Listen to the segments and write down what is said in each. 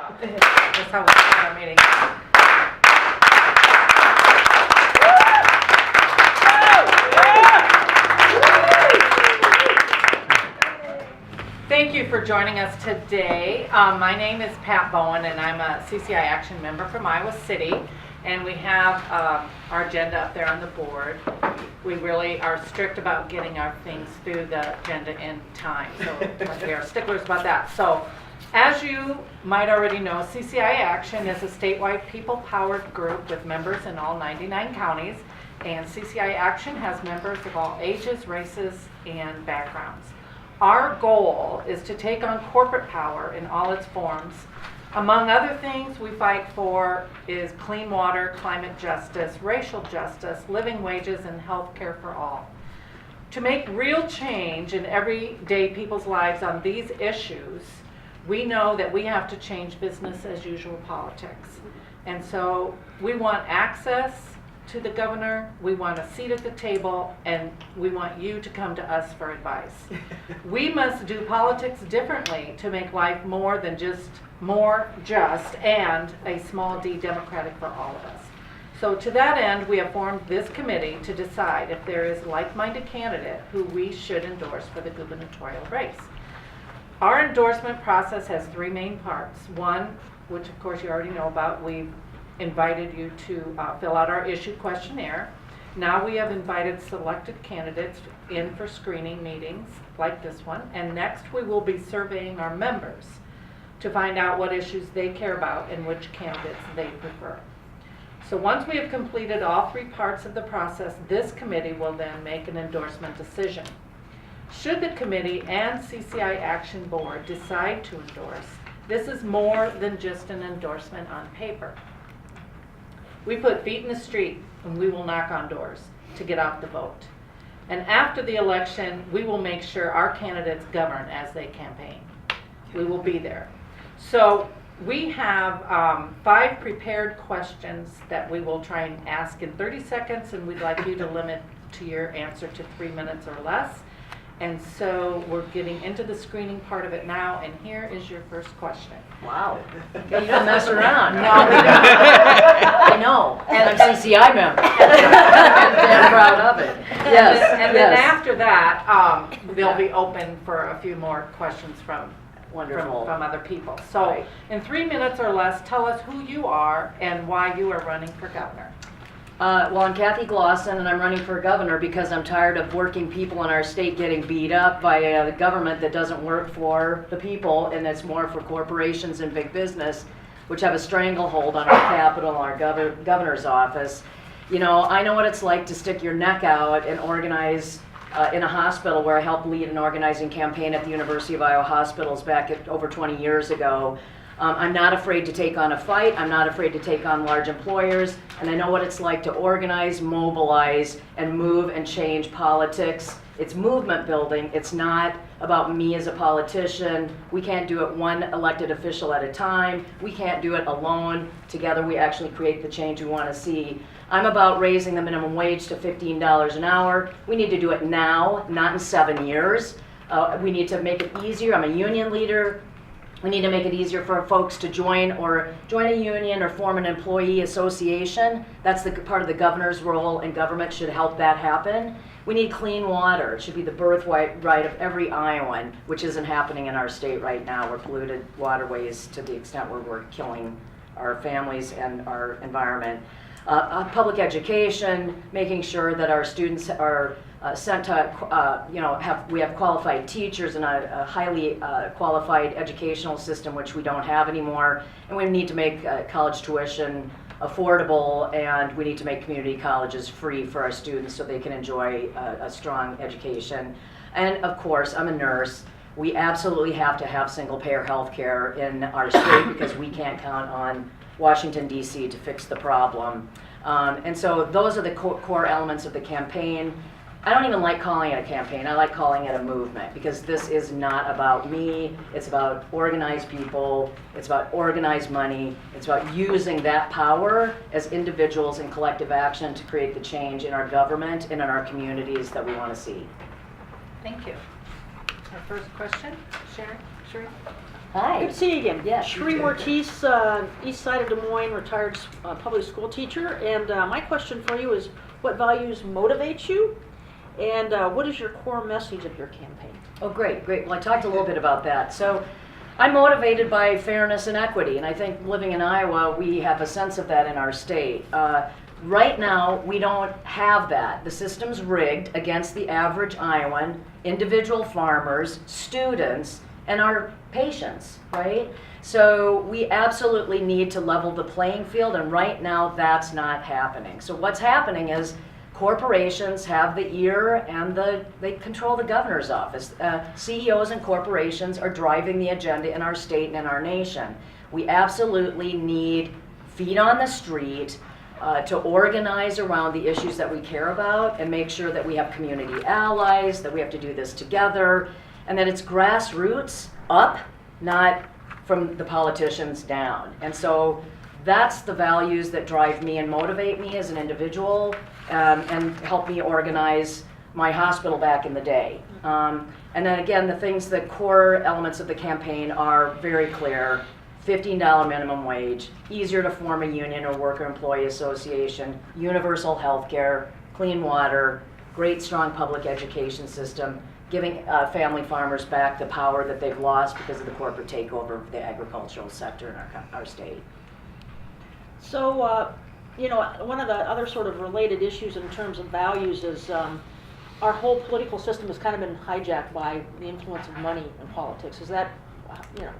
That's how we start our meeting. Thank you for joining us today. My name is Pat Bowen, and I'm a CCI Action member from Iowa City. And we have our agenda up there on the board. We really are strict about getting our things through the agenda in time, so we are sticklers about that. So, as you might already know, CCI Action is a statewide people-powered group with members in all 99 counties, and CCI Action has members of all ages, races, and backgrounds. Our goal is to take on corporate power in all its forms. Among other things we fight for is clean water, climate justice, racial justice, living wages, and health care for all. To make real change in everyday people's lives on these issues, we know that we have to change business as usual politics. And so we want access to the governor, we want a seat at the table, and we want you to come to us for advice. We must do politics differently to make life more than just and a small d democratic for all of us. So to that end, we have formed this committee to decide if there is a like-minded candidate who we should endorse for the gubernatorial race. Our endorsement process has three main parts. One, which of course you already know about, we've invited you to fill out our issue questionnaire. Now we have invited selected candidates in for screening meetings like this one, and next we will be surveying our members to find out what issues they care about and which candidates they prefer. So once we have completed all three parts of the process, this committee will then make an endorsement decision. Should the committee and CCI Action Board decide to endorse, this is more than just an endorsement on paper. We put feet in the street and we will knock on doors to get out the vote. And after the election, we will make sure our candidates govern as they campaign. We will be there. So we have 5 prepared questions that we will try and ask in 30 seconds, and we'd like you to limit to your answer to 3 minutes or less. And so we're getting into the screening part of it now, and here is your first question. Wow. You don't mess around. No, we don't. I know. And I'm CCI member. I'm damn proud of it. Yes. And then after that, they'll be open for a few more questions from other people. So Right. in 3 minutes or less, tell us who you are and why you are running for governor. Well, I'm Cathy Glasson, and I'm running for governor because I'm tired of working people in our state getting beat up by the government that doesn't work for the people, and that's more for corporations and big business, which have a stranglehold on our capital, our governor's office. You know, I know what it's like to stick your neck out and organize in a hospital, where I helped lead an organizing campaign at the University of Iowa hospitals back over 20 years ago. I'm not afraid to take on a fight. I'm not afraid to take on large employers, and I know what it's like to organize, mobilize, and move and change politics. It's movement building. It's not about me as a politician. We can't do it one elected official at a time. We can't do it alone. Together we actually create the change we want to see. I'm about raising the minimum wage to $15 an hour. We need to do it now, not in 7 years. We need to make it easier. I'm a union leader. We need to make it easier for folks to join a union or form an employee association. That's the part of the governor's role, and government should help that happen. We need clean water. It should be the birthright of every Iowan, which isn't happening in our state right now. We're polluted waterways to the extent where we're killing our families and our environment. Public education, making sure that our students are sent to, we have qualified teachers and a highly qualified educational system, which we don't have anymore. And we need to make college tuition affordable, and we need to make community colleges free for our students so they can enjoy a strong education. And of course, I'm a nurse. We absolutely have to have single-payer health care in our state because we can't count on Washington, D.C. to fix the problem. And so those are the core elements of the campaign. I don't even like calling it a campaign. I like calling it a movement, because this is not about me. It's about organized people. It's about organized money. It's about using that power as individuals in collective action to create the change in our government and in our communities that we want to see. Thank you. Our first question, Sharon? Sheree? Hi. Good to see you again. Yes, Sheree you too. Mortiz, east side of Des Moines, retired public school teacher. And my question for you is, what values motivate you? And what is your core message of your campaign? Oh, great, great. Well, I talked a little bit about that. So I'm motivated by fairness and equity, and I think living in Iowa, we have a sense of that in our state. Right now, we don't have that. The system's rigged against the average Iowan, individual farmers, students, and our patients, right? So we absolutely need to level the playing field, and right now that's not happening. So what's happening is corporations have the ear and they control the governor's office. CEOs and corporations are driving the agenda in our state and in our nation. We absolutely need feet on the street to organize around the issues that we care about and make sure that we have community allies, that we have to do this together, and that it's grassroots up, not from the politicians down. And so that's the values that drive me and motivate me as an individual, and help me organize my hospital back in the day. And then again, the things, the core elements of the campaign are very clear. $15 minimum wage, easier to form a union or worker employee association, universal health care, clean water, great strong public education system, giving family farmers back the power that they've lost because of the corporate takeover of the agricultural sector in our state. So, one of the other sort of related issues in terms of values is our whole political system has kind of been hijacked by the influence of money in politics. Is that,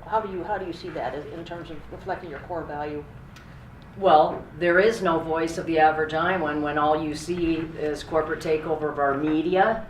how do you see that in terms of reflecting your core value? Well, there is no voice of the average Iowan when all you see is corporate takeover of our media,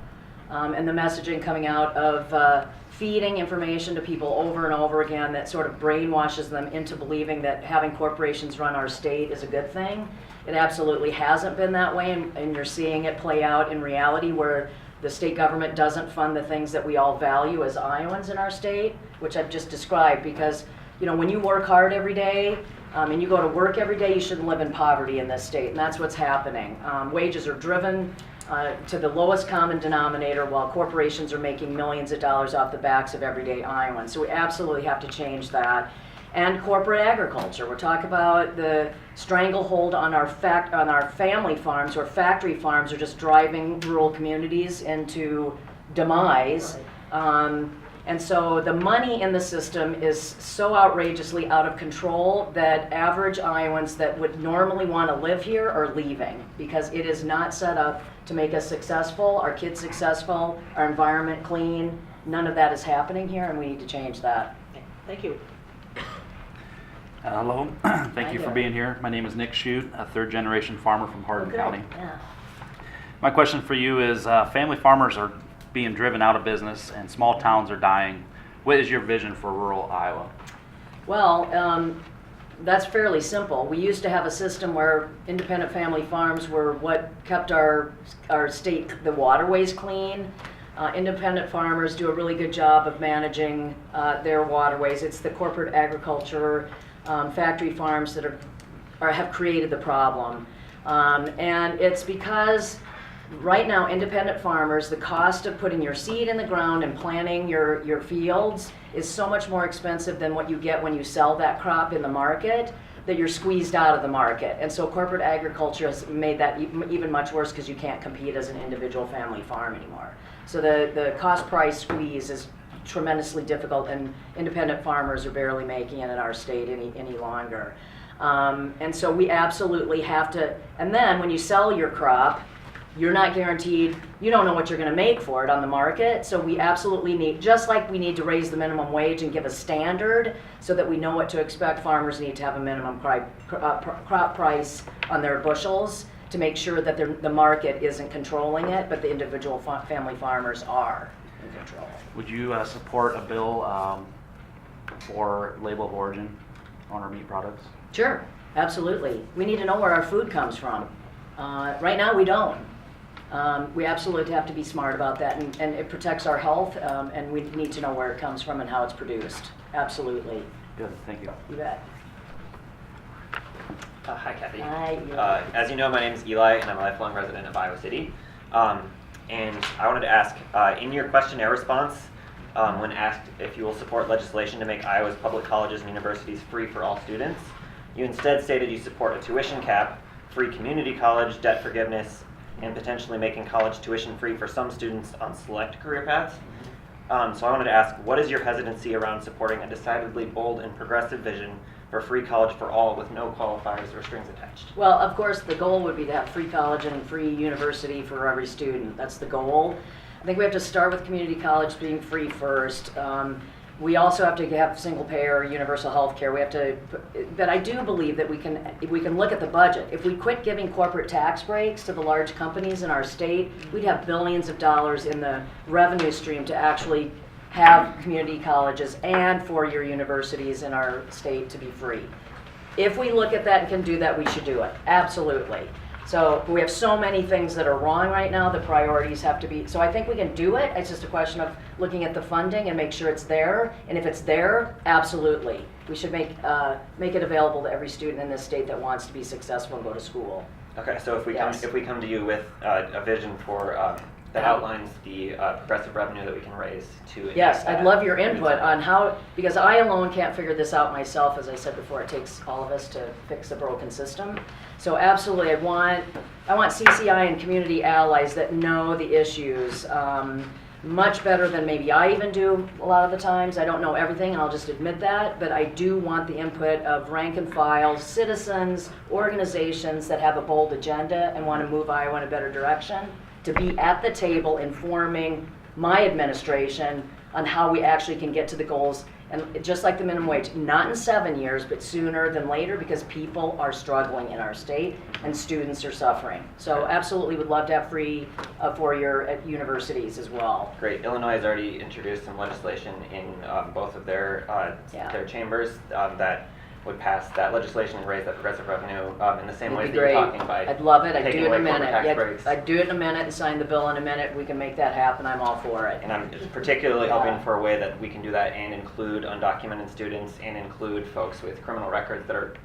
and the messaging coming out of feeding information to people over and over again that sort of brainwashes them into believing that having corporations run our state is a good thing. It absolutely hasn't been that way, and you're seeing it play out in reality where the state government doesn't fund the things that we all value as Iowans in our state, which I've just described, because when you work hard every day and you go to work every day, you shouldn't live in poverty in this state, and that's what's happening. Wages are driven to the lowest common denominator while corporations are making millions of dollars off the backs of everyday Iowans. So we absolutely have to change that. And corporate agriculture. We're talking about the stranglehold on our family farms, or factory farms are just driving rural communities into demise. And so the money in the system is so outrageously out of control that average Iowans that would normally want to live here are leaving, because it is not set up to make us successful, our kids successful, our environment clean. None of that is happening here, and we need to change that. Okay, thank you. Hello, thank you for being here. My name is Nick Shute, a third-generation farmer from Hardin County. Yeah. My question for you is, family farmers are being driven out of business and small towns are dying. What is your vision for rural Iowa? Well, that's fairly simple. We used to have a system where independent family farms were what kept our state, the waterways clean. Independent farmers do a really good job of managing their waterways. It's the corporate agriculture, factory farms that have created the problem. And it's because right now independent farmers, the cost of putting your seed in the ground and planting your fields is so much more expensive than what you get when you sell that crop in the market, that you're squeezed out of the market. And so corporate agriculture has made that even much worse, because you can't compete as an individual family farm anymore. So the cost price squeeze is tremendously difficult, and independent farmers are barely making it in our state any longer. And so we absolutely have to, and then when you sell your crop, you're not guaranteed, you don't know what you're going to make for it on the market. So we absolutely need, just like we need to raise the minimum wage and give a standard so that we know what to expect, farmers need to have a minimum crop price on their bushels to make sure that the market isn't controlling it, but the individual family farmers are in control. Would you support a bill for label of origin on our meat products? Sure, absolutely. We need to know where our food comes from. Right now we don't. We absolutely have to be smart about that, and it protects our health, and we need to know where it comes from and how it's produced. Absolutely. Good, thank you. You bet. Hi, Cathy. Hi. As you know, my name is Eli, and I'm a lifelong resident of Iowa City. And I wanted to ask, in your questionnaire response, when asked if you will support legislation to make Iowa's public colleges and universities free for all students. You instead stated you support a tuition cap, free community college, debt forgiveness, and potentially making college tuition free for some students on select career paths. So I wanted to ask, what is your hesitancy around supporting a decidedly bold and progressive vision for free college for all with no qualifiers or strings attached? Well, of course, the goal would be to have free college and free university for every student. That's the goal. I think we have to start with community college being free first. We also have to have single payer universal health care. We have to, but I do believe that we can look at the budget. If we quit giving corporate tax breaks to the large companies in our state, we'd have billions of dollars in the revenue stream to actually have community colleges and four-year universities in our state to be free. If we look at that and can do that, we should do it, absolutely. So we have so many things that are wrong right now, the priorities have to be, so I think we can do it. It's just a question of looking at the funding and make sure it's there. And if it's there, absolutely. We should make it available to every student in this state that wants to be successful and go to school. Okay, so if we Yes. come to you with a vision for that outlines the progressive revenue that we can raise to Yes, enact I'd that. love your input on how, because I alone can't figure this out myself. As I said before, it takes all of us to fix a broken system. So absolutely, I want CCI and community allies that know the issues much better than maybe I even do a lot of the times. I don't know everything, and I'll just admit that, but I do want the input of rank and file, citizens, organizations that have a bold agenda and want to move Iowa in a better direction, to be at the table informing my administration on how we actually can get to the goals, and just like the minimum wage, not in 7 years, but sooner than later, because people are struggling in our state and students are suffering. So absolutely would love to have free four-year at universities as well. Great. Illinois has already introduced some legislation in both of their chambers that would pass that legislation and raise that progressive revenue in the same It'd ways be that great. you're talking by I'd love it. I'd taking do it in a away corporate minute. tax Yeah, breaks. I'd do it in a minute and sign the bill in a minute. We can make that happen. I'm all for it. And I'm just particularly hoping for a way that we can do that and include undocumented students and include folks with criminal records that are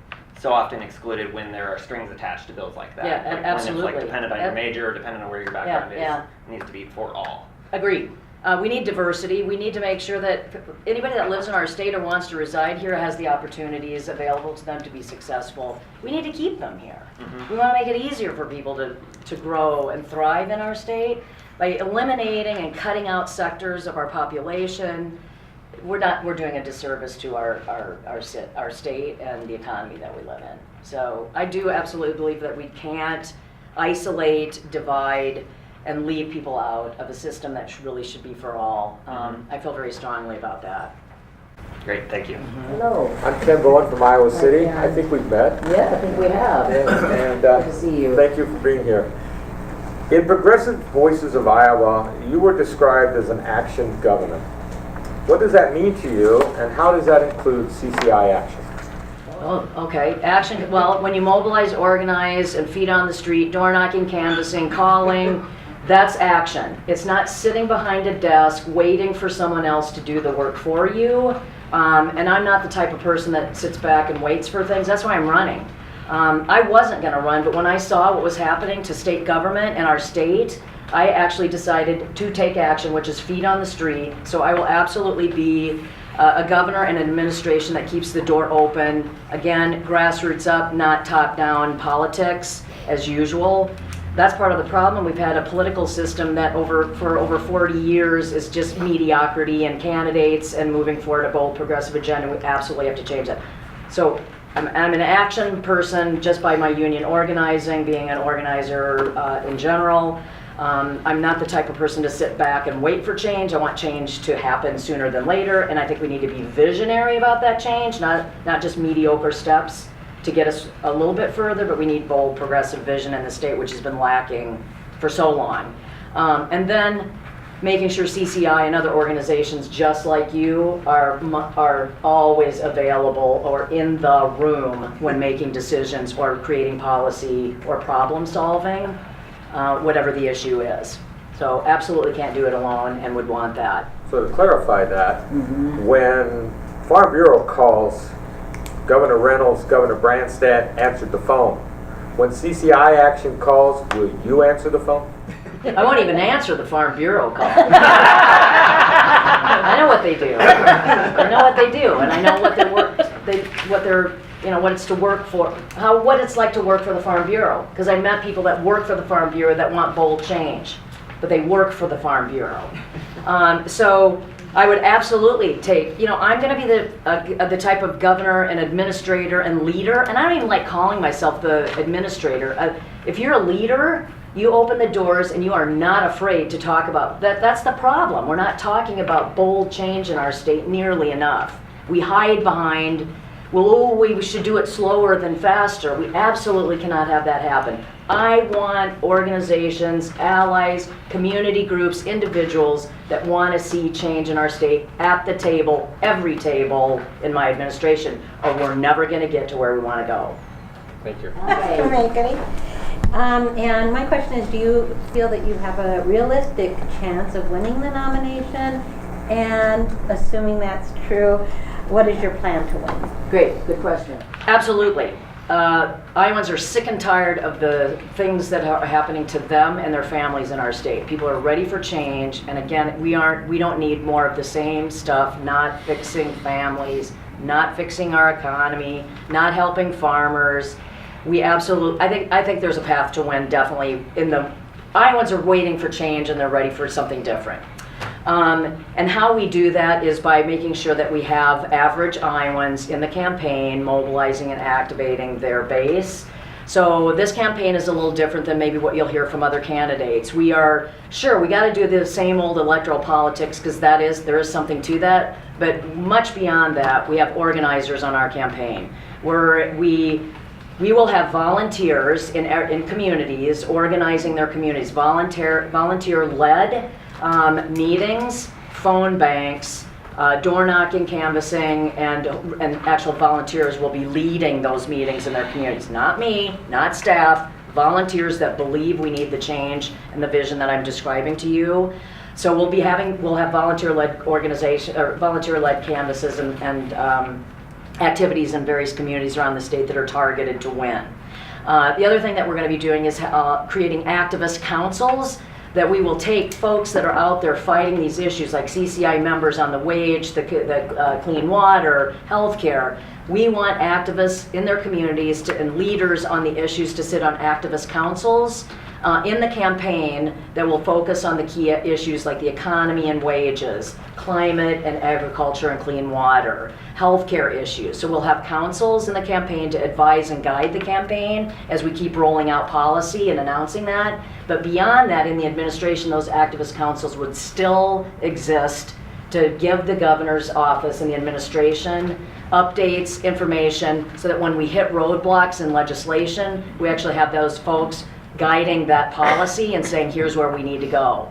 so often excluded when there are strings attached to bills like that. Yeah, Like when absolutely. it's like dependent on your major or dependent on where your background is. Yeah. It needs to be for all. Agreed. We need diversity. We need to make sure that anybody that lives in our state or wants to reside here has the opportunities available to them to be successful. We need to keep them here. We want to make it easier for people to grow and thrive in our state. By eliminating and cutting out sectors of our population, we're doing a disservice to our state and the economy that we live in. So I do absolutely believe that we can't isolate, divide, and leave people out of a system that really should be for all. I feel very strongly about that. Great, thank you. Hello, I'm Kim Bowen from Iowa City. Ken. I think we've met. Yeah, I think we have. And Good to see you. thank you for being here. In Progressive Voices of Iowa, you were described as an action governor. What does that mean to you, and how does that include CCI Action? Oh, okay. Action, well, when you mobilize, organize, and feet on the street, door knocking, canvassing, calling, that's action. It's not sitting behind a desk waiting for someone else to do the work for you. And I'm not the type of person that sits back and waits for things. That's why I'm running. I wasn't going to run, but when I saw what was happening to state government and our state, I actually decided to take action, which is feet on the street. So I will absolutely be a governor and an administration that keeps the door open. Again, grassroots up, not top-down politics as usual. That's part of the problem. We've had a political system that for over 40 years is just mediocrity and candidates and moving forward a bold progressive agenda. We absolutely have to change that. So I'm an action person just by my union organizing, being an organizer in general. I'm not the type of person to sit back and wait for change. I want change to happen sooner than later, and I think we need to be visionary about that change, not just mediocre steps to get us a little bit further, but we need bold progressive vision in the state, which has been lacking for so long. And then making sure CCI and other organizations just like you are always available or in the room when making decisions or creating policy or problem solving, whatever the issue is. So absolutely can't do it alone and would want that. So to clarify that, when Farm Bureau calls, Governor Reynolds, Governor Branstad answered the phone. When CCI Action calls, will you answer the phone? I won't even answer the Farm Bureau call. I know what they do. I know what they do, and I know what what it's to work for, what it's like to work for the Farm Bureau. Because I met people that work for the Farm Bureau that want bold change, but they work for the Farm Bureau. So I would absolutely take, I'm going to be the type of governor and administrator and leader, and I don't even like calling myself the administrator. If you're a leader, you open the doors and you are not afraid to talk about that. That's the problem. We're not talking about bold change in our state nearly enough. We hide behind, we should do it slower than faster. We absolutely cannot have that happen. I want organizations, allies, community groups, individuals that want to see change in our state at the table, every table in my administration, or we're never going to get to where we want to go. Thank you. Okay. And my question is, do you feel that you have a realistic chance of winning the nomination? And assuming that's true, what is your plan to win? Great, good question. Absolutely. Iowans are sick and tired of the things that are happening to them and their families in our state. People are ready for change, and again, we don't need more of the same stuff, not fixing families, not fixing our economy, not helping farmers. I think there's a path to win, definitely. Iowans are waiting for change and they're ready for something different. And how we do that is by making sure that we have average Iowans in the campaign, mobilizing and activating their base. So this campaign is a little different than maybe what you'll hear from other candidates. We got to do the same old electoral politics, because there is something to that, but much beyond that, we have organizers on our campaign, where we will have volunteers in communities organizing their communities, volunteer-led meetings, phone banks, door knocking, canvassing, and actual volunteers will be leading those meetings in their communities. Not me, not staff, volunteers that believe we need the change and the vision that I'm describing to you. So we'll have volunteer-led organization or volunteer-led canvasses and activities in various communities around the state that are targeted to win. The other thing that we're going to be doing is creating activist councils that we will take folks that are out there fighting these issues, like CCI members on the wage, the clean water, healthcare. We want activists in their communities and leaders on the issues to sit on activist councils in the campaign that will focus on the key issues like the economy and wages, climate and agriculture and clean water, healthcare issues. So we'll have councils in the campaign to advise and guide the campaign as we keep rolling out policy and announcing that. But beyond that, in the administration, those activist councils would still exist to give the governor's office and the administration updates, information, so that when we hit roadblocks in legislation, we actually have those folks guiding that policy and saying, here's where we need to go.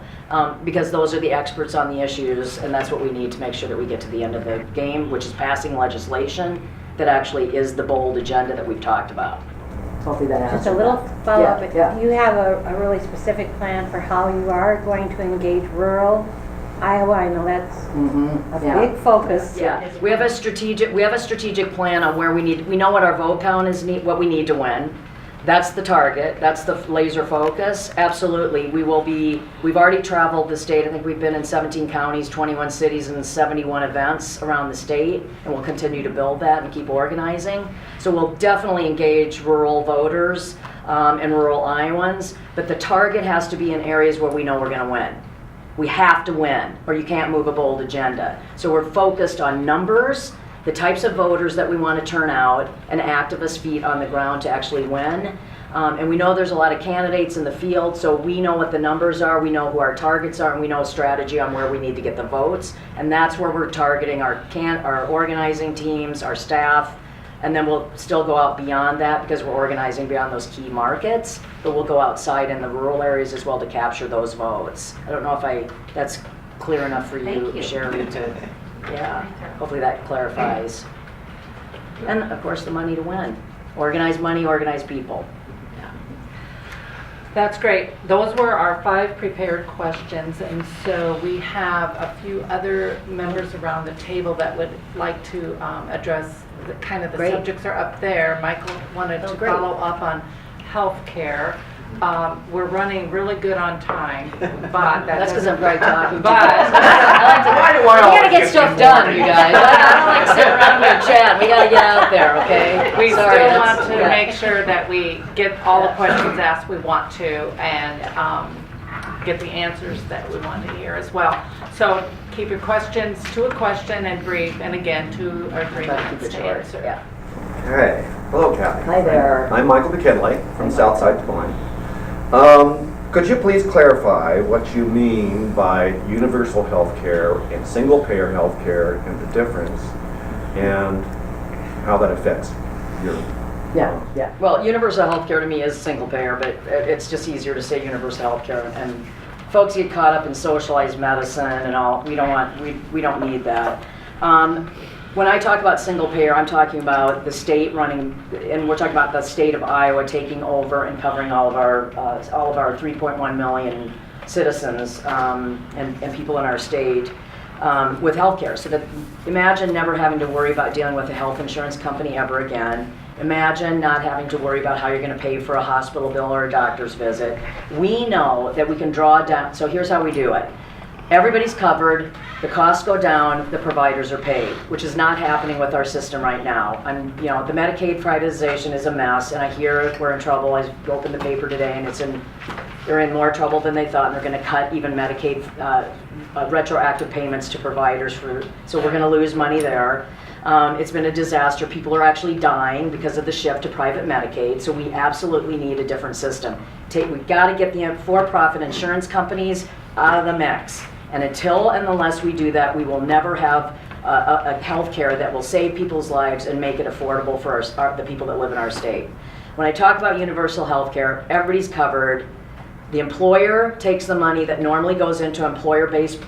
Because those are the experts on the issues, and that's what we need to make sure that we get to the end of the game, which is passing legislation that actually is the bold agenda that we've talked about. Hopefully that answers Just a little that. follow-up. Yeah. You have a really specific plan for how you are going to engage rural Iowa. I know that's a big focus. Yeah, we have a strategic plan on where we know what our vote count is, what we need to win. That's the target. That's the laser focus. Absolutely. We've already traveled the state. I think we've been in 17 counties, 21 cities, and 71 events around the state, and we'll continue to build that and keep organizing. So we'll definitely engage rural voters and rural Iowans, but the target has to be in areas where we know we're going to win. We have to win, or you can't move a bold agenda. So we're focused on numbers, the types of voters that we want to turn out, and activist feet on the ground to actually win. And we know there's a lot of candidates in the field, so we know what the numbers are, we know who our targets are, and we know a strategy on where we need to get the votes. And that's where we're targeting our organizing teams, our staff, and then we'll still go out beyond that because we're organizing beyond those key markets, but we'll go outside in the rural areas as well to capture those votes. I don't know if that's clear enough for you, Sherry, to... Yeah, hopefully that clarifies. And of course, the money to win. Organize money, organize people. That's great. Those were our 5 prepared questions, and so we have a few other members around the table that would like to address the Great. subjects are up there. Michael wanted to great. follow up on healthcare. We're running really good on time, but that That's because I'm doesn't- probably talking too But- fast. I like to, Why do I we gotta always get get stuff you done, more? you guys. I don't like sitting around here chatting. We gotta get out there, okay? We Sorry, still that's- want to yeah. make sure that we get all the questions asked we want to and get the answers that we want to hear as well. So keep your questions to a question and brief, and again, to Try to keep agreements it to short, answer. yeah. Okay. Hello, Kathy. Hi there. I'm Michael McKinley from Southside Des Moines. Could you please clarify what you mean by universal health care and single-payer health care and the difference and how that affects your... Yeah. Well, universal health care to me is single payer, but it's just easier to say universal health care. And folks get caught up in socialized medicine and all. We don't need that. When I talk about single payer, I'm talking about the state running, and we're talking about the state of Iowa taking over and covering all of our 3.1 million citizens and people in our state with health care. So that, imagine never having to worry about dealing with a health insurance company ever again. Imagine not having to worry about how you're going to pay for a hospital bill or a doctor's visit. We know that we can draw down, so here's how we do it. Everybody's covered, the costs go down, the providers are paid, which is not happening with our system right now. The Medicaid privatization is a mess, and I hear we're in trouble. I opened the paper today, and they're in more trouble than they thought, and they're going to cut even Medicaid retroactive payments to providers so we're going to lose money there. It's been a disaster. People are actually dying because of the shift to private Medicaid, so we absolutely need a different system. We've got to get the for-profit insurance companies out of the mix. And unless we do that, we will never have a health care that will save people's lives and make it affordable for the people that live in our state. When I talk about universal health care, everybody's covered. The employer takes the money that normally goes into employer-based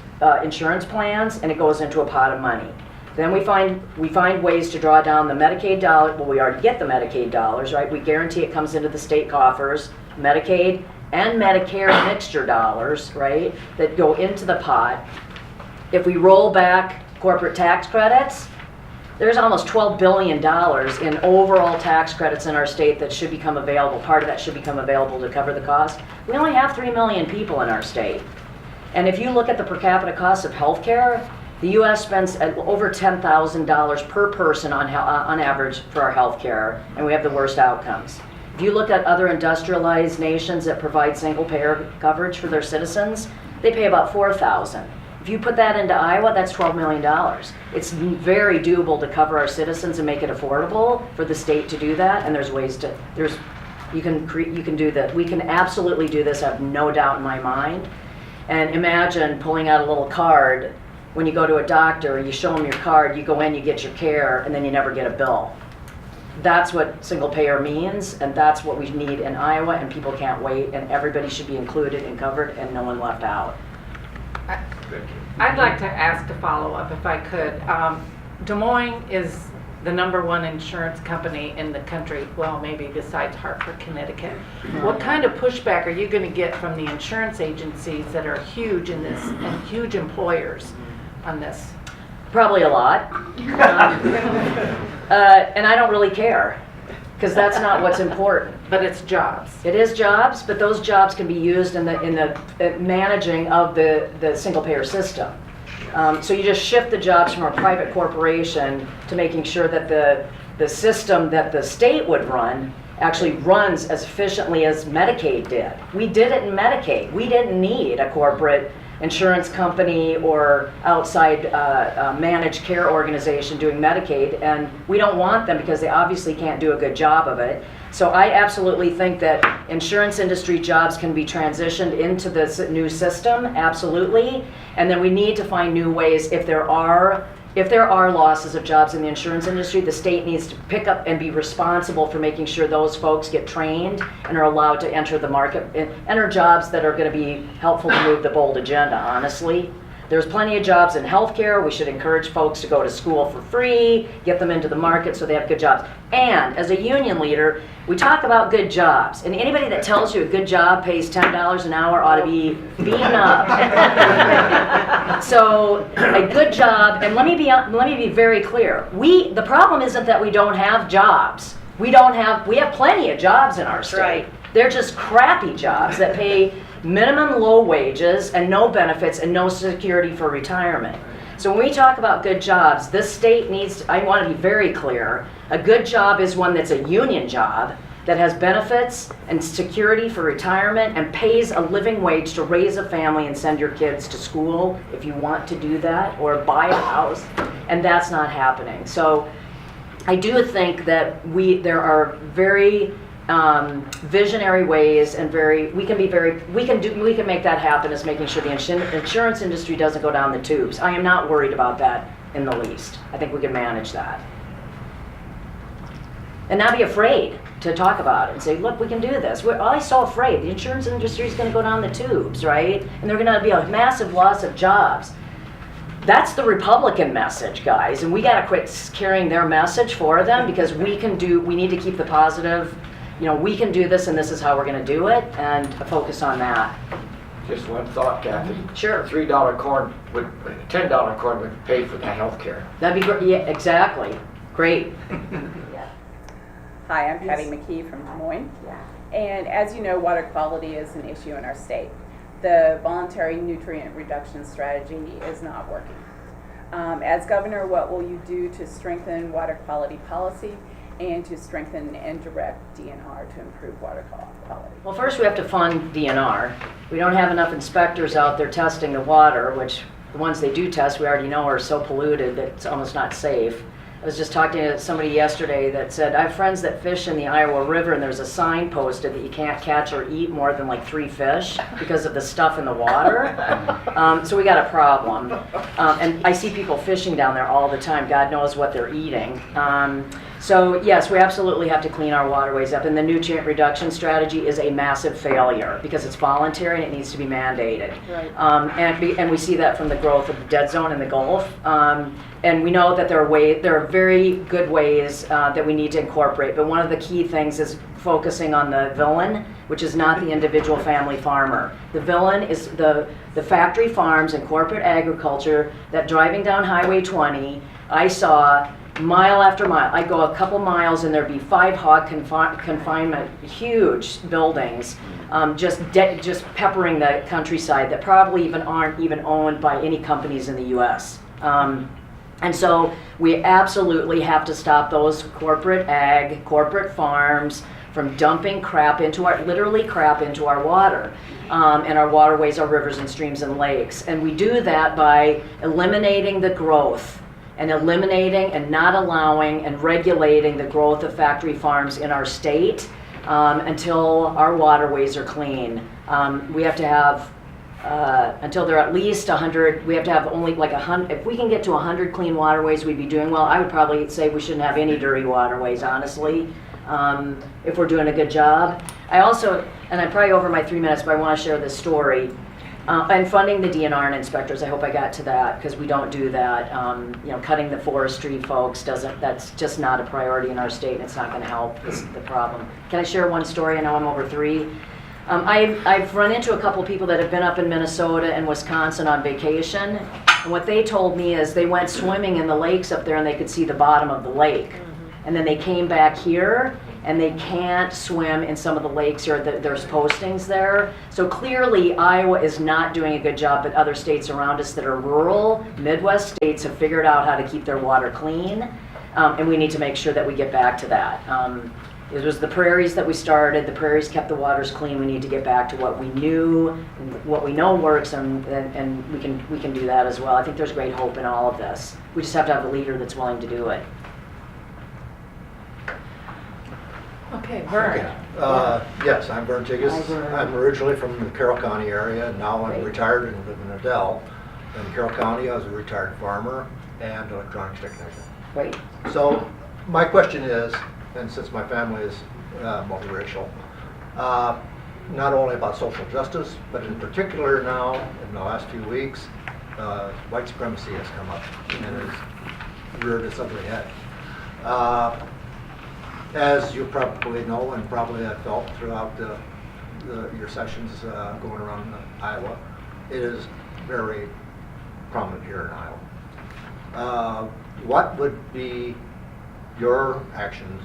insurance plans, and it goes into a pot of money. Then we find ways to draw down the Medicaid dollars. Well, we already get the Medicaid dollars, right? We guarantee it comes into the state coffers, Medicaid and Medicare mixture dollars, right, that go into the pot. If we roll back corporate tax credits, there's almost $12 billion in overall tax credits in our state that should become available. Part of that should become available to cover the cost. We only have 3 million people in our state. And if you look at the per capita cost of health care, the U.S. spends over $10,000 per person on average for our health care, and we have the worst outcomes. If you look at other industrialized nations that provide single-payer coverage for their citizens, they pay about $4,000. If you put that into Iowa, that's $12 million. It's very doable to cover our citizens and make it affordable for the state to do that, and there's ways to. You can do that. We can absolutely do this. I have no doubt in my mind. And imagine pulling out a little card when you go to a doctor. You show them your card. You go in, you get your care, and then you never get a bill. That's what single payer means, and that's what we need in Iowa, and people can't wait, and everybody should be included and covered and no one left out. I'd like to ask a follow-up if I could. Des Moines is the #1 insurance company in the country, well, maybe besides Hartford, Connecticut. What kind of pushback are you going to get from the insurance agencies that are huge in this and huge employers on this? Probably a lot. And I don't really care, because that's not what's important. But it's jobs. It is jobs, but those jobs can be used in the managing of the single payer system. So you just shift the jobs from a private corporation to making sure that the system that the state would run actually runs as efficiently as Medicaid did. We did it in Medicaid. We didn't need a corporate insurance company or outside managed care organization doing Medicaid, and we don't want them because they obviously can't do a good job of it. So I absolutely think that insurance industry jobs can be transitioned into this new system, absolutely, and then we need to find new ways. If there are losses of jobs in the insurance industry, the state needs to pick up and be responsible for making sure those folks get trained and are allowed to enter the market, enter jobs that are going to be helpful to move the bold agenda, honestly. There's plenty of jobs in healthcare. We should encourage folks to go to school for free, get them into the market so they have good jobs. And as a union leader, we talk about good jobs. And anybody that tells you a good job pays $10 an hour ought to be beaten up. So a good job, and let me be very clear. The problem isn't that we don't have jobs. We have plenty of jobs in our state. Right. They're just crappy jobs that pay minimum low wages and no benefits and no security for retirement. So when we talk about good jobs, this state needs, I want to be very clear, a good job is one that's a union job that has benefits and security for retirement and pays a living wage to raise a family and send your kids to school if you want to do that, or buy a house, and that's not happening. So I do think that there are very visionary ways, and we can make that happen, as making sure the insurance industry doesn't go down the tubes. I am not worried about that in the least. I think we can manage that. And not be afraid to talk about it and say, look, we can do this. We're always so afraid. The insurance industry is going to go down the tubes, right? And there's going to be a massive loss of jobs. That's the Republican message, guys, and we got to quit carrying their message for them, because we need to keep the positive, we can do this and this is how we're going to do it, and focus on that. Just one thought, Kathy. Sure. $3 corn $10 corn would pay for that health care. That'd be great. Yeah, exactly. Great. Hi, I'm Patty McKee from Des Moines. And as you know, water quality is an issue in our state. The voluntary nutrient reduction strategy is not working. As governor, what will you do to strengthen water quality policy and to strengthen and direct DNR to improve water quality? Well, first we have to fund DNR. We don't have enough inspectors out there testing the water, which the ones they do test we already know are so polluted that it's almost not safe. I was just talking to somebody yesterday that said, I have friends that fish in the Iowa River, and there's a sign posted that you can't catch or eat more than like 3 fish because of the stuff in the water. So we got a problem. And I see people fishing down there all the time. God knows what they're eating. So yes, we absolutely have to clean our waterways up, and the nutrient reduction strategy is a massive failure because it's voluntary and it needs to be mandated. Right. And we see that from the growth of the dead zone in the Gulf. And we know that there are very good ways that we need to incorporate, but one of the key things is focusing on the villain, which is not the individual family farmer. The villain is the factory farms and corporate agriculture that, driving down Highway 20, I saw mile after mile. I'd go a couple miles and there'd be 5 hog confinement, huge buildings, just peppering the countryside that probably aren't even owned by any companies in the U.S. And so we absolutely have to stop those corporate farms from dumping literally crap into our water. And our waterways, our rivers and streams and lakes. And we do that by eliminating the growth, and eliminating and not allowing and regulating the growth of factory farms in our state until our waterways are clean. We have to have, until they're at least 100, we have to have only like 100, if we can get to 100 clean waterways, we'd be doing well. I would probably say we shouldn't have any dirty waterways, honestly, if we're doing a good job. I also, and I'm probably over my 3 minutes, but I want to share this story. And funding the DNR and inspectors, I hope I got to that, because we don't do that. Cutting the forestry folks that's just not a priority in our state, and it's not going to help is the problem. Can I share one story? I know I'm over 3. I've run into a couple people that have been up in Minnesota and Wisconsin on vacation, and what they told me is they went swimming in the lakes up there and they could see the bottom of the lake. And then they came back here and they can't swim in some of the lakes here. There's postings there. So clearly Iowa is not doing a good job, but other states around us that are rural, Midwest states have figured out how to keep their water clean, and we need to make sure that we get back to that. It was the prairies that we started. The prairies kept the waters clean. We need to get back to what we knew, and what we know works, and we can do that as well. I think there's great hope in all of this. We just have to have a leader that's willing to do it. Okay, Vern. Yes, I'm Vern Tigges. Hi, Vern. I'm originally from the Carroll County area. Now I'm Great. retired and live in Adel. In Carroll County, I was a retired farmer and electronics technician. Great. So my question is, and since my family is multiracial, not only about social justice, but in particular now, in the last few weeks, white supremacy has come up and has reared its ugly head. As you probably know, and probably have felt throughout your sessions going around Iowa, it is very prominent here in Iowa. What would be your actions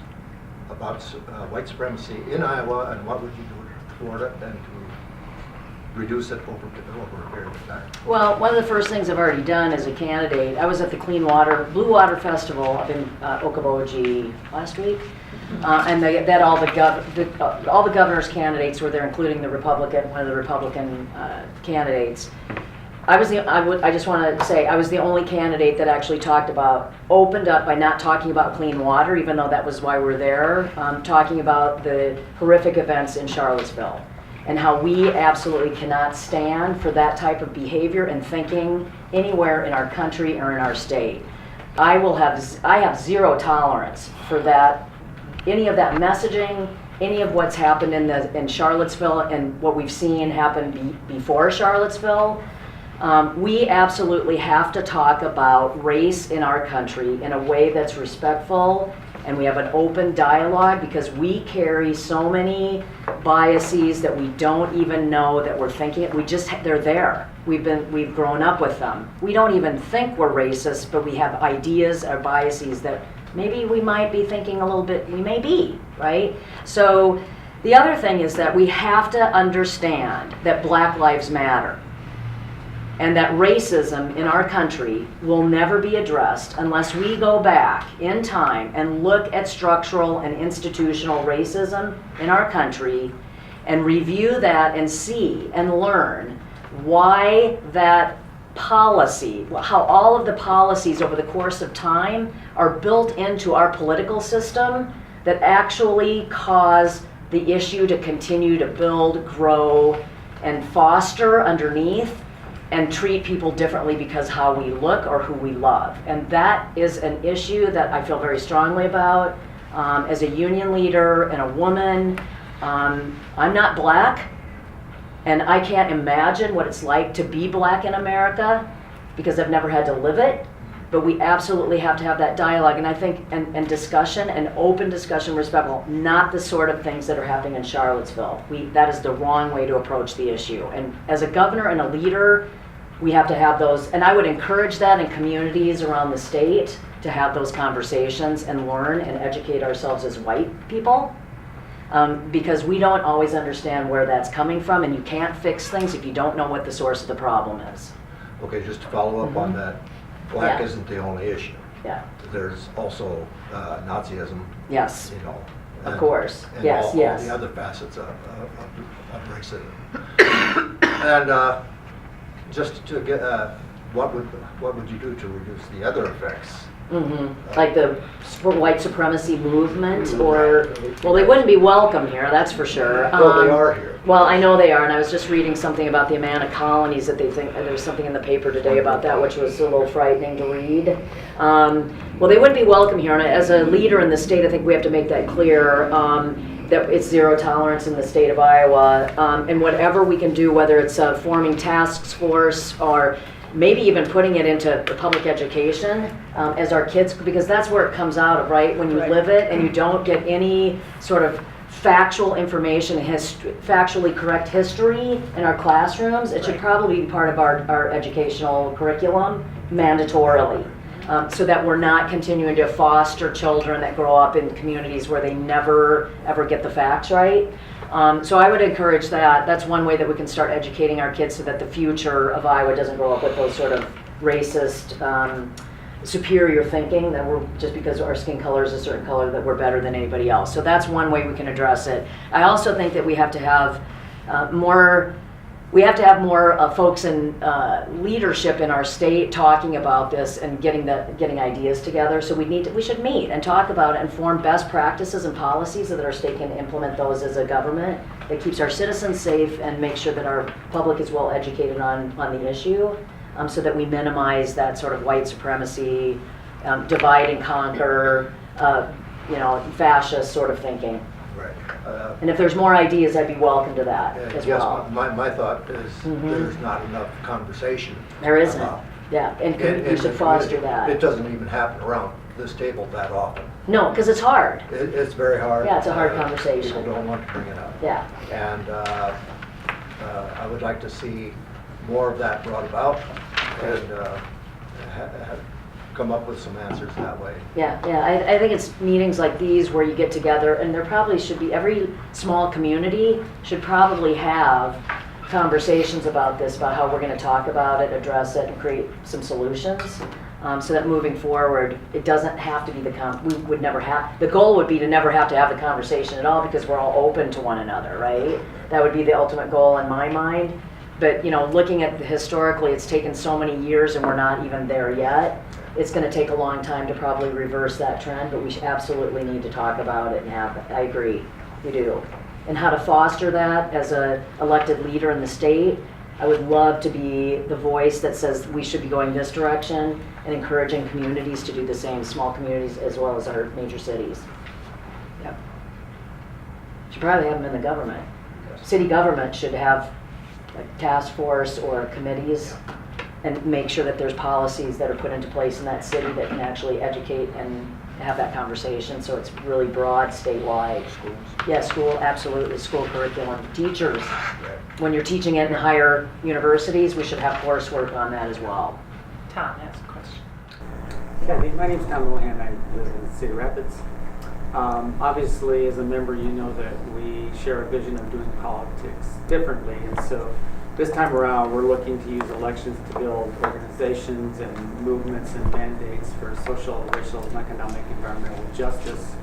about white supremacy in Iowa, and what would you do toward it and to reduce it over a period of time? Well, one of the first things I've already done as a candidate, I was at the Blue Water Festival up in Okoboji last week. And that all the governor's candidates were there, including one of the Republican candidates. I just want to say I was the only candidate that actually opened up by not talking about clean water, even though that was why we're there, talking about the horrific events in Charlottesville and how we absolutely cannot stand for that type of behavior and thinking anywhere in our country or in our state. I have zero tolerance for that. Any of that messaging, any of what's happened in Charlottesville and what we've seen happen before Charlottesville, we absolutely have to talk about race in our country in a way that's respectful, and we have an open dialogue because we carry so many biases that we don't even know that we're thinking. They're there. We've grown up with them. We don't even think we're racist, but we have ideas or biases that maybe we might be thinking a little bit, we may be, right? So the other thing is that we have to understand that Black Lives Matter and that racism in our country will never be addressed unless we go back in time and look at structural and institutional racism in our country and review that and see and learn why that policy, how all of the policies over the course of time are built into our political system that actually cause the issue to continue to build, grow, and foster underneath and treat people differently because how we look or who we love. And that is an issue that I feel very strongly about. As a union leader and a woman, I'm not Black, and I can't imagine what it's like to be Black in America because I've never had to live it. But we absolutely have to have that dialogue, and I think, and discussion, and open discussion, respectful, not the sort of things that are happening in Charlottesville. That is the wrong way to approach the issue. And as a governor and a leader, we have to have those, and I would encourage that in communities around the state to have those conversations and learn and educate ourselves as white people. Because we don't always understand where that's coming from, and you can't fix things if you don't know what the source of the problem is. Okay, just to follow up on that, Black isn't the only issue. Yeah. There's also Nazism. Yes. You know. Of course. And Yes. all Yes. the other facets of racism. And just to get, what would you do to reduce the other effects? Like the white supremacy movement, or, well, they wouldn't be welcome here, that's for sure. Well, they are here. Well, I know they are, and I was just reading something about the amount of colonies that they think, and there's something in the paper today about that, which was a little frightening to read. Well, they wouldn't be welcome here, and as a leader in the state, I think we have to make that clear, that it's zero tolerance in the state of Iowa, and whatever we can do, whether it's forming task force or maybe even putting it into the public education as our kids, because that's where it comes out of, right? When you live it and you don't get any sort of factual information, factually correct history in our classrooms, it should probably be part of our educational curriculum mandatorily. So that we're not continuing to foster children that grow up in communities where they never ever get the facts right. So I would encourage that. That's one way that we can start educating our kids so that the future of Iowa doesn't grow up with those sort of racist, superior thinking that we're, just because our skin color is a certain color, that we're better than anybody else. So that's one way we can address it. I also think that we have to have more folks in leadership in our state talking about this and getting ideas together. So we should meet and talk about it and form best practices and policies so that our state can implement those as a government that keeps our citizens safe and make sure that our public is well educated on the issue, so that we minimize that sort of white supremacy, divide and conquer, fascist sort of thinking. Right. And if there's more ideas, I'd be welcome to that as well. My thought is there's not enough conversation. There isn't. Yeah, and we should foster that. It doesn't even happen around this table that often. No, because it's hard. It's very hard. Yeah, it's a hard conversation. People don't want to bring it up. Yeah. And I would like to see more of that brought about and come up with some answers that way. Yeah, I think it's meetings like these where you get together, and there probably should be, every small community should probably have conversations about this, about how we're gonna talk about it, address it, and create some solutions. So that moving forward, it doesn't have to be we would never have, the goal would be to never have to have the conversation at all because we're all open to one another, right? That would be the ultimate goal in my mind. But, you know, looking at historically, it's taken so many years and we're not even there yet. It's gonna take a long time to probably reverse that trend, but we should absolutely need to talk about it and I agree, we do. And how to foster that as a elected leader in the state. I would love to be the voice that says we should be going this direction and encouraging communities to do the same, small communities as well as our major cities. Yep. Should probably have them in the government. City government should have like task force or committees and make sure that there's policies that are put into place in that city that can actually educate and have that conversation, so it's really broad statewide. Schools. Yeah, school, absolutely, school curriculum. Teachers, when you're teaching it in higher universities, we should have coursework on that as well. Tom has a question. Kathy, my name's Tom Lohan. I live in Cedar Rapids. Obviously, as a member, you know that we share a vision of doing politics differently, and so this time around, we're looking to use elections to build organizations and movements and mandates for social, racial, and economic, environmental justice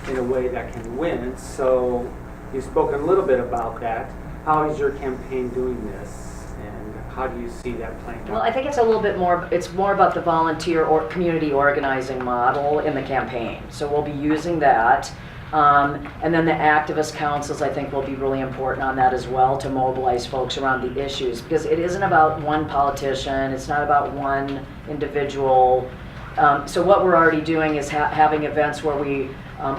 in a way that can win. So you've spoken a little bit about that. How is your campaign doing this, and how do you see that playing out? Well, I think it's a little bit more, it's more about the volunteer or community organizing model in the campaign. So we'll be using that. And then the activist councils, I think, will be really important on that as well, to mobilize folks around the issues, because it isn't about one politician, it's not about one individual. So what we're already doing is having events where we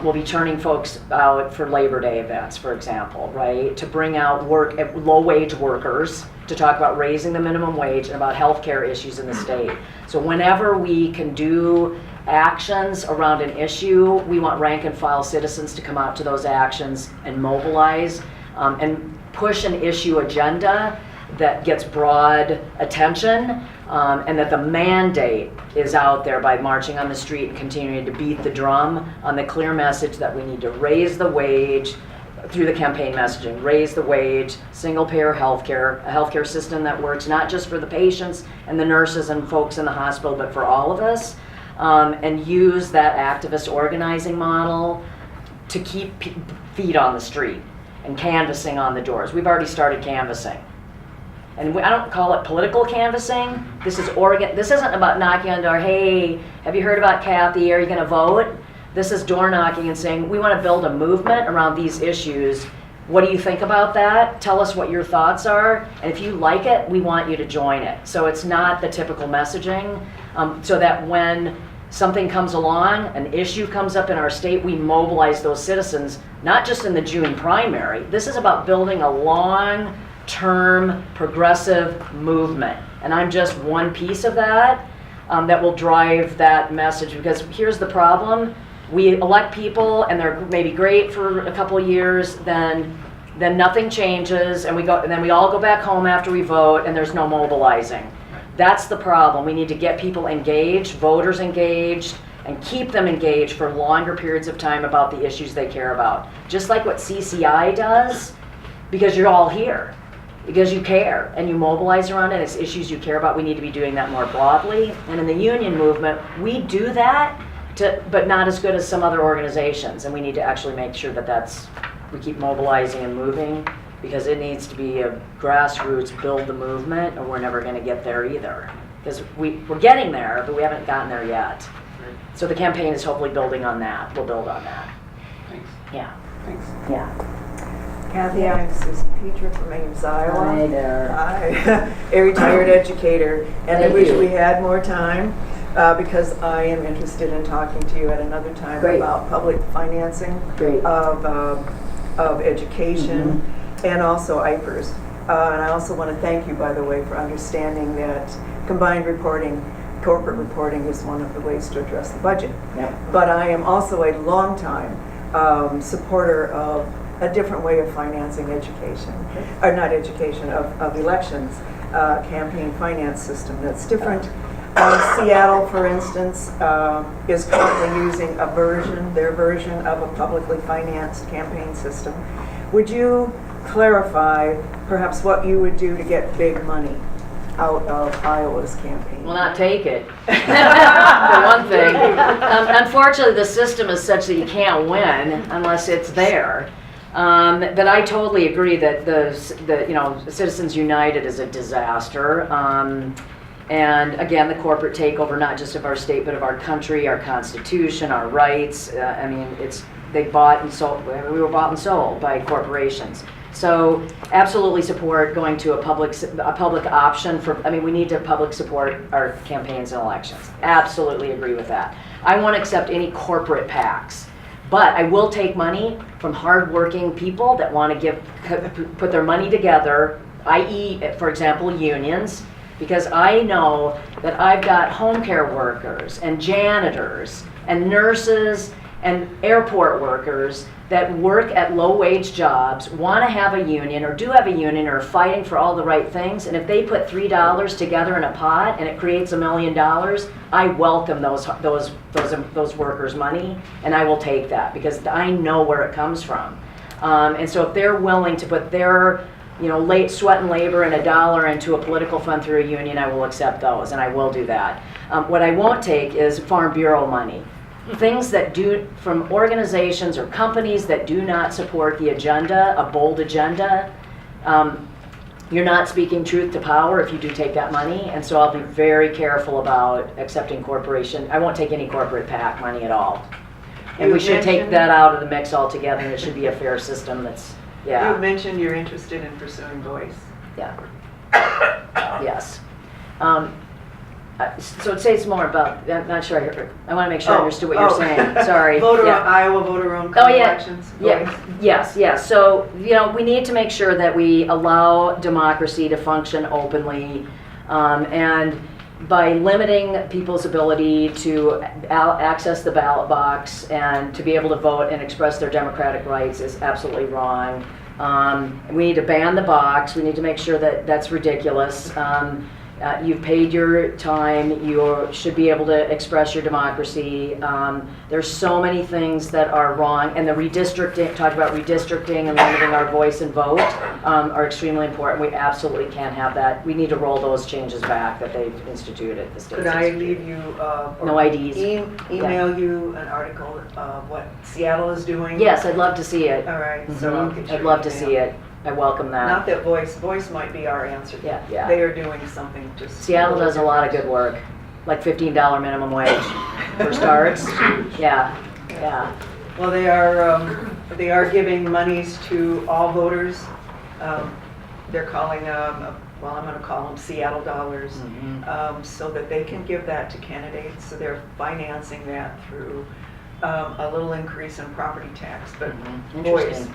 will be turning folks out for Labor Day events, for example, right? To bring out low-wage workers, to talk about raising the minimum wage and about healthcare issues in the state. So whenever we can do actions around an issue, we want rank and file citizens to come out to those actions and mobilize and push an issue agenda that gets broad attention, and that the mandate is out there by marching on the street and continuing to beat the drum on the clear message that we need to raise the wage through the campaign messaging, raise the wage, single-payer healthcare, a healthcare system that works not just for the patients and the nurses and folks in the hospital, but for all of us. And use that activist organizing model to keep feet on the street and canvassing on the doors. We've already started canvassing. And I don't call it political canvassing. This is This isn't about knocking on the door, hey, have you heard about Cathy? Are you going to vote? This is door knocking and saying, we want to build a movement around these issues. What do you think about that? Tell us what your thoughts are. And if you like it, we want you to join it. So it's not the typical messaging, so that when something comes along, an issue comes up in our state, we mobilize those citizens, not just in the June primary. This is about building a long-term progressive movement. And I'm just one piece of that that will drive that message, because here's the problem. We elect people and they're maybe great for a couple of years, then nothing changes, and then we all go back home after we vote and there's no mobilizing. That's the problem. We need to get people engaged, voters engaged, and keep them engaged for longer periods of time about the issues they care about. Just like what CCI does, because you're all here, because you care and you mobilize around it. It's issues you care about. We need to be doing that more broadly. And in the union movement, we do that, but not as good as some other organizations. And we need to actually make sure that we keep mobilizing and moving, because it needs to be a grassroots build the movement, or we're never going to get there either. Because we're getting there, but we haven't gotten there yet. So the campaign is hopefully building on that. We'll build on that. Thanks. Yeah. Thanks. Yeah. Cathy, I'm Susan Peter from Ames, Iowa. Hi there. Hi. A retired educator, and I Thank wish you. we had more time because I am interested in talking to you at another time Great. about public financing Great. of education. And also IPERS. And I also want to thank you, by the way, for understanding that combined reporting, corporate reporting is one of the ways to address the budget. Yep. But I am also a longtime supporter of a different way of financing education, or not education, of elections, campaign finance system that's different. Seattle, for instance, is currently using their version of a publicly financed campaign system. Would you clarify perhaps what you would do to get big money out of Iowa's campaign? Will not take it, for one thing. Unfortunately, the system is such that you can't win unless it's there. But I totally agree that the Citizens United is a disaster. And again, the corporate takeover, not just of our state, but of our country, our constitution, our rights. I mean, they bought and sold. We were bought and sold by corporations. So absolutely support going to a public option for, I mean, we need to public support our campaigns and elections. Absolutely agree with that. I won't accept any corporate PACs, but I will take money from hardworking people that want to put their money together, i.e., for example, unions, because I know that I've got home care workers and janitors and nurses and airport workers that work at low-wage jobs, want to have a union or do have a union or are fighting for all the right things, and if they put $3 together in a pot and it creates $1 million, I welcome those workers' money, and I will take that because I know where it comes from. And so if they're willing to put their sweat and labor and $1 into a political fund through a union, I will accept those, and I will do that. What I won't take is Farm Bureau money. Things that from organizations or companies that do not support the agenda, a bold agenda, you're not speaking truth to power if you do take that money, and so I'll be very careful about accepting corporation. I won't take any corporate PAC money at all. And we should take that out of the mix altogether, and it should be a fair system that's, yeah. You mentioned you're interested in pursuing voice. Yeah. Yes. So say some more about, I'm not sure I heard, I want to make sure I understood what you're saying, sorry. Iowa voter-owned elections. Yes. So, we need to make sure that we allow democracy to function openly, and by limiting people's ability to access the ballot box and to be able to vote and express their democratic rights is absolutely wrong. We need to ban the box. We need to make sure that that's ridiculous. You've paid your time. You should be able to express your democracy. There's so many things that are wrong, and the redistricting, talk about redistricting and limiting our voice and vote are extremely important. We absolutely can't have that. We need to roll those changes back that they've instituted. The state's Could I leave you no IDs? Email you an article of what Seattle is doing? Yes, I'd love to see it. All right, so I'll get I'd love to see it. I welcome that. Not that voice might be our answer. Yeah. They are doing something just. Seattle does a lot of good work, like $15 minimum wage for starts. Yeah. Well, they are giving monies to all voters. They're calling I'm going to call them Seattle dollars, so that they can give that to candidates. So they're financing that through a little increase in property tax, but voice,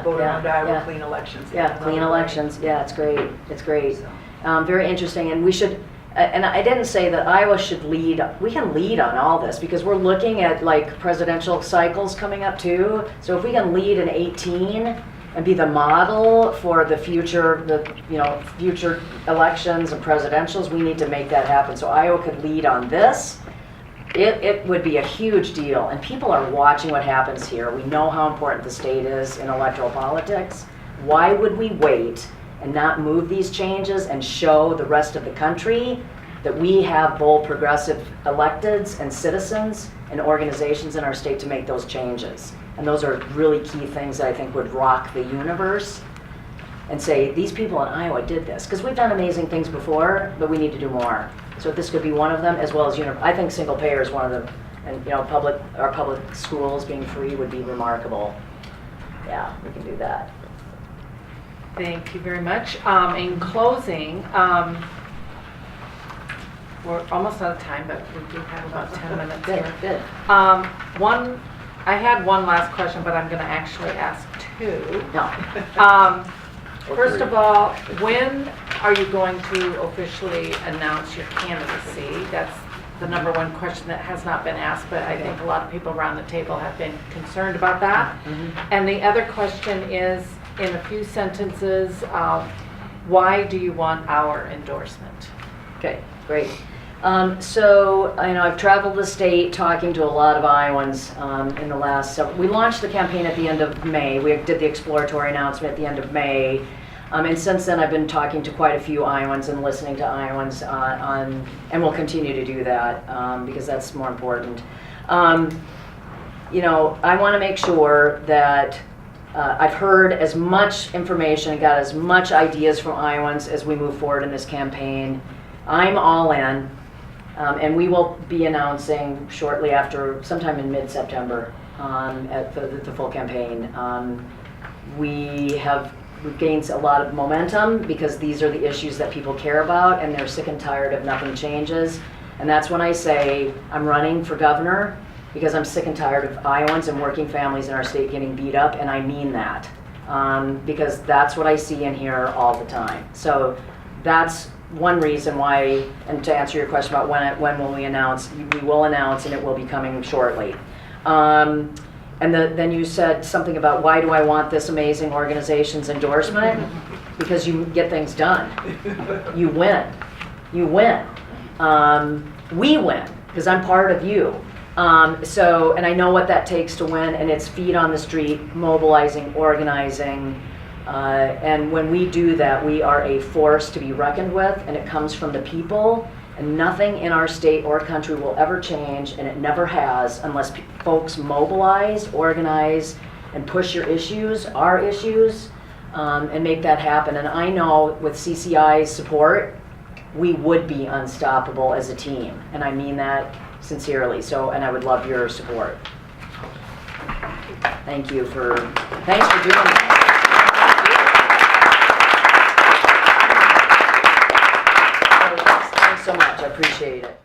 vote on Iowa, clean elections. Clean elections. Yeah, it's great. It's great. Very interesting, and we should. And I didn't say that Iowa should lead. We can lead on all this because we're looking at like presidential cycles coming up too. So if we can lead in 18 and be the model for the future, future elections and presidentials, we need to make that happen. So Iowa could lead on this. It would be a huge deal, and people are watching what happens here. We know how important the state is in electoral politics. Why would we wait and not move these changes and show the rest of the country that we have bold progressive electeds and citizens and organizations in our state to make those changes? And those are really key things that I think would rock the universe and say, these people in Iowa did this. Because we've done amazing things before, but we need to do more. So this could be one of them, as well as I think single payer is one of them, and our public schools being free would be remarkable. Yeah, we can do that. Thank you very much. In closing, we're almost out of time, but we do have about 10 minutes here. Good. I had one last question, but I'm going to actually ask two. No. First of all, when are you going to officially announce your candidacy? That's the number one question that has not been asked, but I think a lot of people around the table have been concerned about that. And the other question is, in a few sentences, why do you want our endorsement? Okay, great. So, I've traveled the state talking to a lot of Iowans in the last, we launched the campaign at the end of May. We did the exploratory announcement at the end of May. And since then, I've been talking to quite a few Iowans and listening to Iowans and we'll continue to do that because that's more important. I want to make sure that I've heard as much information and got as much ideas from Iowans as we move forward in this campaign. I'm all in, and we will be announcing shortly after, sometime in mid-September, at the full campaign. We've gained a lot of momentum because these are the issues that people care about, and they're sick and tired of nothing changes. And that's when I say I'm running for governor, because I'm sick and tired of Iowans and working families in our state getting beat up, and I mean that. Because that's what I see and hear all the time. So that's one reason why, and to answer your question about when will we announce, we will announce, and it will be coming shortly. And then you said something about why do I want this amazing organization's endorsement? Because you get things done. You win. You win. We win, because I'm part of you. And I know what that takes to win, and it's feet on the street, mobilizing, organizing, and when we do that, we are a force to be reckoned with, and it comes from the people, and nothing in our state or country will ever change, and it never has, unless folks mobilize, organize, and push your issues, our issues, and make that happen. And I know with CCI's support, we would be unstoppable as a team, and I mean that sincerely. So, and I would love your support. Thanks for doing that. Thanks so much. I appreciate it.